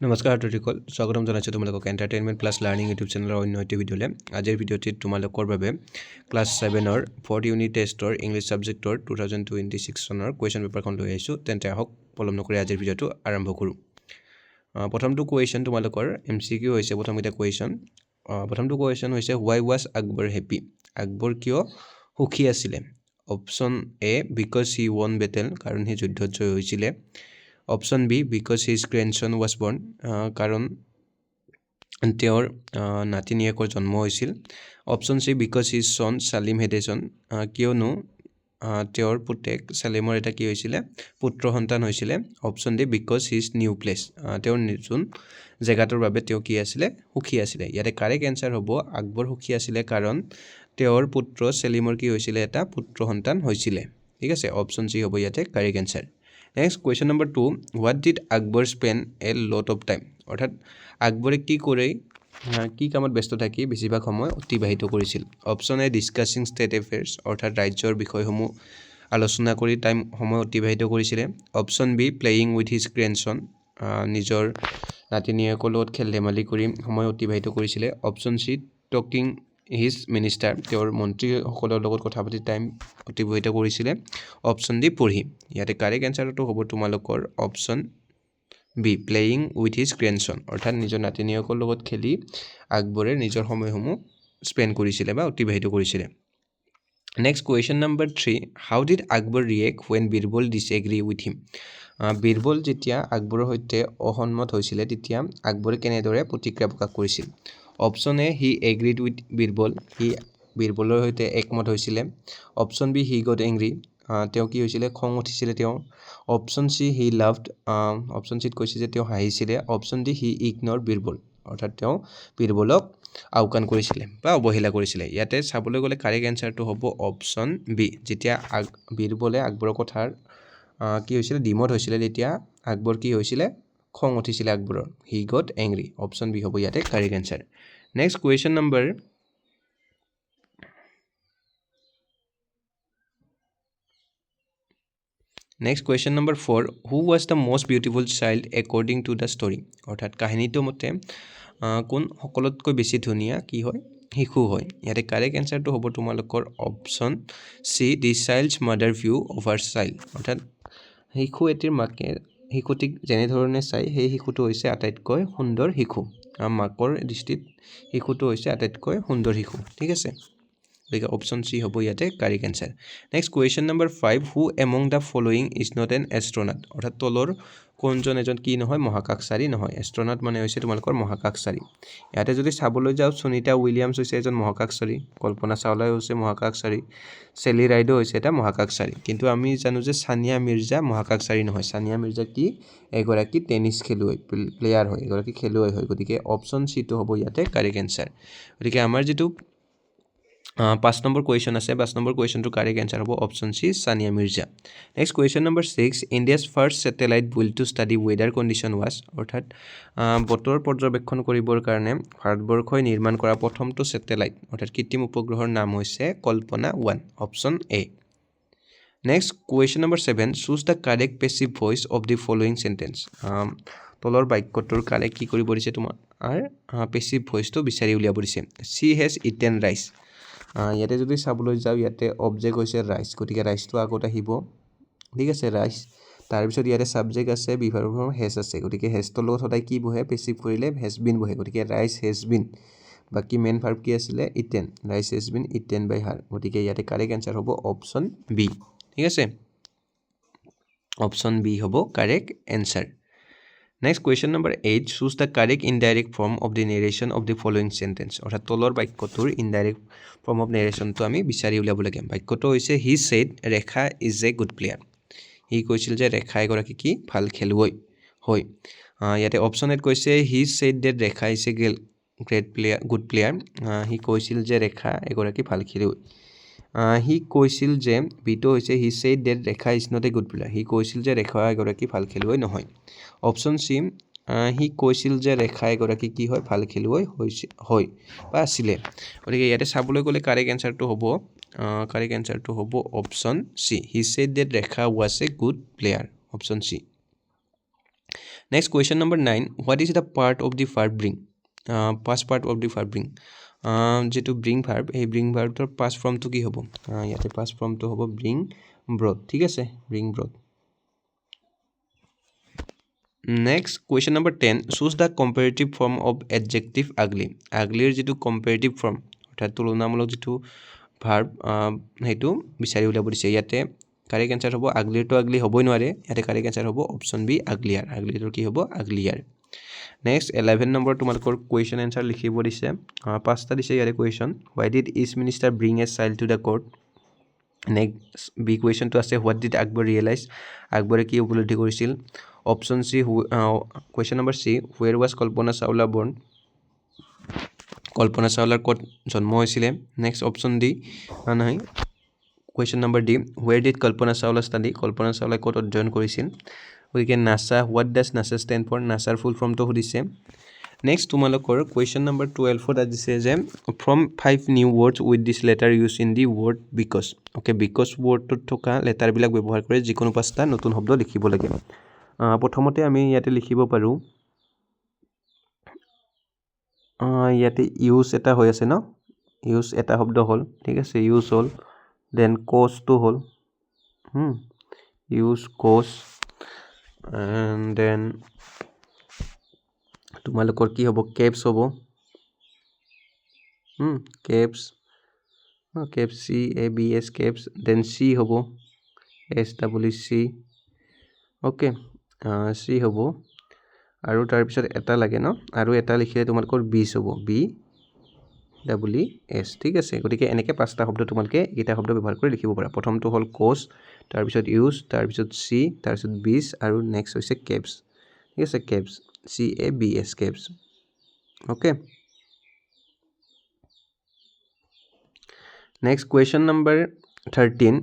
নমস্কাৰ দৰ্শক স্বাগতম জনাইছোঁ তোমালোকক এণ্টাৰটেইনমেণ্ট প্লাছ লাৰ্ণিং ইউটিউব চেনেলৰ অন্য এটি ভিডিঅ'লৈ আজিৰ ভিডিঅ'টিত তোমালোকৰ বাবে ক্লাছ 7ৰ 4th ইউনিট টেষ্টৰ ইংলিছ ছাবজেক্টৰ 2026 চনৰ কুৱেশ্যন পেপাৰখন লৈ আহিছোঁ তেন্তে আহক পলম নকৰি আজিৰ ভিডিঅ'টো আৰম্ভ কৰোঁ প্ৰথমটো কুৱেশ্যন তোমালোকৰ MCQ হৈছে প্ৰথমতে কুৱেশ্যন প্ৰথমটো কুৱেশ্যন হৈছে why was Akbar happy Akbar কিয় সুখী আছিল option A because he won battle কাৰণ হি যুদ্ধত জয় হৈছিল option B because his grandson was born কাৰণ তেওঁৰ নাতিনীয়েকৰ জন্ম হৈছিল option C because his son Salim had a son কিয়নো তেওঁৰ পুতেক ছালিমৰ এটা কি হৈছিলে পুত্ৰ সন্তান হৈছিলে option D because his new place তেওঁৰ নতুন জেগাটোৰ বাবে তেওঁ কি আছিলে সুখী আছিলে ইয়াতে কাৰেক্ট এনসাৰ হ'ব আকবৰ সুখী আছিলে কাৰণ তেওঁৰ পুত্ৰ ছালিমৰ কি হৈছিলে এটা পুত্ৰ সন্তান হৈছিলে ঠিক আছে অপচন চি হ'ব ইয়াতে correct answer Next question number 2 what did Akbar spend a lot of time অর্থাৎ আকবৰে কি কৰে কি কামত ব্যস্ত থাকি বেছিভাগ সময় অতিবাহিত কৰিছিল option A discussing state affairs অৰ্থাৎ ৰাজ্যৰ বিষয়সমূহ আলোচনা কৰি টাইম সময় অতিবাহিত কৰিছিল option B playing with his grandson নিজৰ নাতিনীয়েকৰ লগত খেল ধেমালি কৰি সময় অতিবাহিত কৰিছিল option C talking his minister তেওঁৰ মন্ত্ৰীসকলৰ লগত কথা পাতি টাইম অতিবাহিত কৰিছিল অপচন ডি পঢ়ি ইয়াতে কাৰেক্ট এনসাৰটো হ'ব তোমালোকৰ option B playing with his grandson অৰ্থাৎ নিজৰ নাতিনীয়েকৰ লগত খেলি আকবৰে নিজৰ সময়সমূহ স্পেন্ড কৰিছিল বা অতিবাহিত কৰিছিল next question number 3 how did Akbar react when Birbal disagree with him Birbal যেতিয়া আকবৰৰ সৈতে অসন্মত হৈছিল তেতিয়া আকবৰে কেনেদৰে প্ৰতিক্ৰিয়া প্ৰকাশ কৰিছিল option A he agreed with Birbal he বীৰবলৰ সৈতে একমত হৈছিল option B he got angry তেওঁ কি হৈছিল খং উঠিছিল তেওঁ option C he laughed option সিত কৈছে যে তেওঁ হাঁহিছিল option D he ignore Birbal অৰ্থাৎ তেওঁ বীৰবলক আওকাণ কৰিছিল বা অৱহেলা কৰিছিল ইয়াতে চাবলৈ গ'লে কাৰেক্ট এনসাৰটো হ'ব অপচন বি যেতিয়া বীৰবলে আকবৰৰ কথাৰ কি হৈছিল ডিমত হৈছিল তেতিয়া আকবৰ কি হৈছিল খং উঠিছিল আকবৰৰ he got angry option B হ'ব ইয়াতে correct answer next question number Next question number 4 who was the most beautiful child according to the story অৰ্থাৎ কাহিনীটো মতে কোন সকলোতকৈ বেছি ধুনীয়া কি হয় শিশু হয় ইয়াতে কাৰেক্ট এনসাৰটো হ'ব তোমালোকৰ option C the child's mother view of her child অৰ্থাৎ শিশু এটিৰ মাকে শিশুটিক যেনেধৰণে চাই সেই শিশুটো হৈছে আটাইতকৈ সুন্দৰ শিশু মাকৰ দৃষ্টিত শিশুটো হৈছে আটাইতকৈ সুন্দৰ শিশু ঠিক আছে গতিকে অপচন চি হ'ব ইয়াতে correct answer next question number 5 who among the following is not an astronaut অৰ্থাৎ তলৰ কোনজন এজন কি নহয় মহাকাশচাৰী নহয় এষ্ট্ৰনাট মানে হৈছে তোমালোকৰ মহাকাশচাৰী ইয়াতে যদি চাবলৈ যাওঁ সুনিতা উইলিয়ামছ হৈছে এজন মহাকাশচাৰী কল্পনা চাওলা হৈছে মহাকাশচাৰী চেলি ৰাইডো হৈছে এটা মহাকাশচাৰী কিন্তু আমি জানো যে সানিয়া মিৰ্জা মহাকাশচাৰী নহয় সানিয়া মিৰ্জা কি এগৰাকী টেনিছ খেলুৱৈ প্লেয়াৰ হয় এগৰাকী খেলুৱৈ হয় গতিকে অপচন চি টো হ'ব ইয়াতে কাৰেক্ট এনসাৰ গতিকে আমাৰ যেটো 5 নম্বৰ কুৱেশ্যন আছে 5 নম্বৰ কুৱেশ্যনটো কাৰেক্ট এনসাৰ হ'ব option C Sania Mirza next question number 6 India's first satellite build to study weather condition was অৰ্থাৎ বতৰ পৰ্যবেক্ষণ কৰিবৰ কাৰণে ভাৰতবৰ্ষই নিৰ্মাণ কৰা প্ৰথমটো স্যাটেলাইট অৰ্থাৎ কৃত্ৰিম উপগ্ৰহৰ নাম হৈছে কল্পনা 1 option A next question number 7 choose the correct passive voice of the following sentence তলৰ বাক্যটোৰ কাৰেক্ট কি কৰিব দিছে তোমাৰ পেছিভ ভইচটো বিচাৰি উলিয়াব দিছে সি হেজ ইটেন ৰাইচ ইয়াতে যদি চাবলৈ যাওঁ ইয়াতে অবজেক্ট হৈছে ৰাইচ গতিকে ৰাইচটো আগত আহিব ঠিক আছে ৰাইচ তাৰপিছত ইয়াতে সাবজেক্ট আছে বিভাৰ ফৰ্ম হেজ আছে গতিকে হেজটোৰ লগত সদায় কি বহে পেছিভ কৰিলে হেজ বিন বহে গতিকে ৰাইচ হেজ বিন বাকি মেইন ভাৰ্ব কি আছিলে eaten rice has been eaten by her গতিকে ইয়াতে কাৰেক্ট এনসাৰ হ'ব অপচন বি ঠিক আছে অপচন বি হ'ব correct answer Next question number 8 choose the correct indirect form of the narration of the following sentence অৰ্থাৎ তলৰ বাক্যটোৰ indirect form of narration তো আমি বিচাৰি উলিয়াব লাগে বাক্যটো হৈছে he said Rekha is a good player হি কৈছিল যে ৰেখা এগৰাকী কি ভাল খেলুৱৈ হয় ইয়াতে অপচন এট কৈছে he said that Rekha is a great player good player হি কৈছিল যে ৰেখা এগৰাকী ভাল খেলুৱৈ হি কৈছিল যে বিটো হৈছে হি said that Rekha is not a good player হি কৈছিল যে ৰেখা এগৰাকী ভাল খেলুৱৈ নহয় অপচন সি হি কৈছিল যে ৰেখা এগৰাকী কি হয় ভাল খেলুৱৈ হয় বা আছিল গতিকে ইয়াতে চাবলৈ গ'লে কাৰেক্ট এনসাৰটো হ'ব option C he said that Rekha was a good player option C Next question number 9. What is the part of the verb bring? Past part of the verb bring. যেটো bring verb, এই bring verb তোৰ past form to কি হ'ব? ইয়াতে past form to হ'ব bring brought. ঠিক আছে? Bring brought. Next question number 10. Choose the comparative form of adjective ugly. Ugly যেটো comparative form, অৰ্থাৎ তুলনামূলক যেটো verb হেতু বিচাৰি উলিয়াব দিছে। ইয়াতে correct answer হ'ব ugly to ugly হ'বই নোৱাৰে। ইয়াতে correct answer হ'ব option B uglier. Ugly to কি হ'ব? Uglier. Next 11 number তোমালোকৰ question answer লিখিব দিছে। পাঁচটা দিছে ইয়াৰে question. Why did each minister bring a child to the court? Next B question to আছে what did Akbar realize? Akbare কি উপলব্ধি কৰিছিল? Option C question number C where was Kalpana Chawla born? Kalpana Chawla ক'ত জন্ম হৈছিলে? Next option D নহয় question number D where did Kalpana Chawla study? Kalpana Chawla ক'ত অধ্যয়ন কৰিছিল? গতিকে NASA what does NASA stand for? NASA full form to সুধিছে। Next তোমালোকৰ question number 12 দিছে যে from 5 new words with this letter used in the word because. Okay, because word টোত থকা লেটাৰ বিলাক ব্যৱহাৰ কৰি যিকোনো পাঁচটা নতুন শব্দ লিখিব লাগে। প্ৰথমতে আমি ইয়াতে লিখিব পাৰো ইয়াতে use এটা হৈ আছে ন use এটা শব্দ হ'ল ঠিক আছে use হ'ল then cause to হ'ল use cause and then তোমালোকৰ কি হ'ব caps হ'ব caps caps C A B S caps then C হ'ব S W C okay C হ'ব আৰু তাৰ পিছত এটা লাগে ন আৰু এটা লিখিলে তোমালোকৰ B হ'ব B W S ঠিক আছে গতিকে এনেকৈ পাঁচটা শব্দ তোমালোকে এটা শব্দ ব্যৱহাৰ কৰি লিখিব পাৰা প্ৰথমটো হ'ল cause তাৰ পিছত use তাৰ পিছত C তাৰ পিছত bis আৰু নেক্সট হৈছে caps ঠিক আছে caps C A B S caps okay next question number 13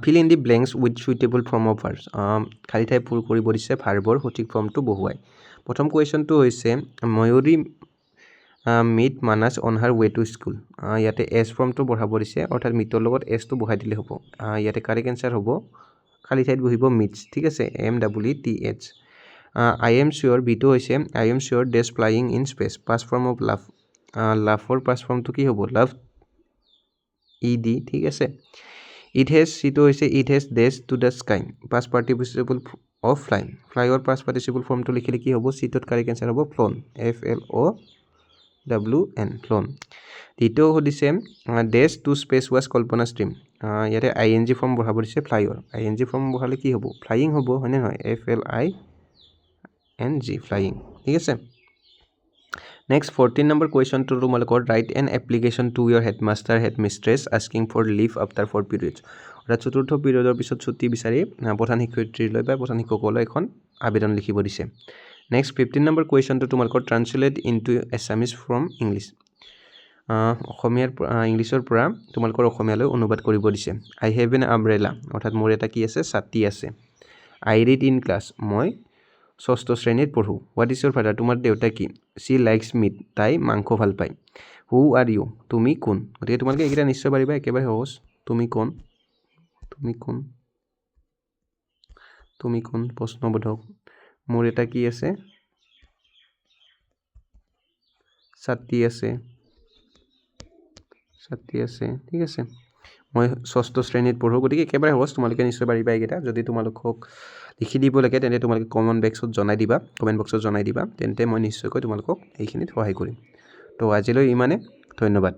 fill in the blanks with suitable form of verbs খালি ঠাই পূৰ কৰিব দিছে ভাৰ্বৰ সঠিক ফৰ্মটো বহুৱাই প্ৰথম কোৱেশ্চনটো হৈছে ময়ূৰী meet Manas on her way to school ইয়াতে s ফৰ্মটো বঢ়াব দিছে অৰ্থাৎ মিটৰ লগত s টো বঢ়াই দিলে হ'ব ইয়াতে কাৰেক্ট আনসাৰ হ'ব খালি ঠাইত বহিব meets ঠিক আছে M W T H I am sure বিটো হৈছে I am sure dash flying in space past form of love laugh past form to কি হ'ব love ed ঠিক আছে it has সিটো হৈছে it has dash to the sky past participle of flying fly or past participle form to লিখিলে কি হ'ব সিটোত correct answer হ'ব flown F L O W N flown দ্বিতীয় হদিছে dash to space was Kalpana's dream ইয়াতে ing form বঢ়াব দিছে fly or ing form বঢ়ালে কি হ'ব flying হ'ব হয়নে নহয় F L I N G flying ঠিক আছে Next 14 number question to তোমালোকৰ write an application to your headmaster headmistress asking for leave after 4 periods অৰ্থাৎ চতুৰ্থ পিৰিয়ডৰ পিছত ছুটি বিচাৰি প্ৰধান শিক্ষয়িত্ৰীলৈ বা প্ৰধান শিক্ষকলৈ এখন আবেদন লিখিব দিছে Next 15 number question to তোমালোকৰ translate into Assamese from English অসমীয়াৰ ইংলিছৰ পৰা তোমালোকৰ অসমীয়ালৈ অনুবাদ কৰিব দিছে I have an umbrella অৰ্থাৎ মোৰ এটা কি আছে ছাতি আছে I read in class মই ষষ্ঠ শ্ৰেণীত পঢ়ো What is your father তোমাৰ দেউতা কি She likes meat তাই মাংস ভাল পায় Who are you তুমি কোন গতিকে তোমালোকে এইকেইটা নিশ্চয় পাৰিবা একেবাৰে সহজ তুমি কোন প্ৰশ্নবোধক মোৰ এটা কি আছে ছাতি আছে ঠিক আছে মই ষষ্ঠ শ্ৰেণীত পঢ়ো গতিকে একেবাৰে সহজ তোমালোকে নিশ্চয় পাৰিবা এইকেইটা যদি তোমালোকক লিখি দিব লাগে তেন্তে তোমালোকে কমেন্ট বক্সত জনাই দিবা তেন্তে মই নিশ্চয়কৈ তোমালোকক এইখিনিত সহায় কৰিম তো আজিলৈ ইমানে ধন্যবাদ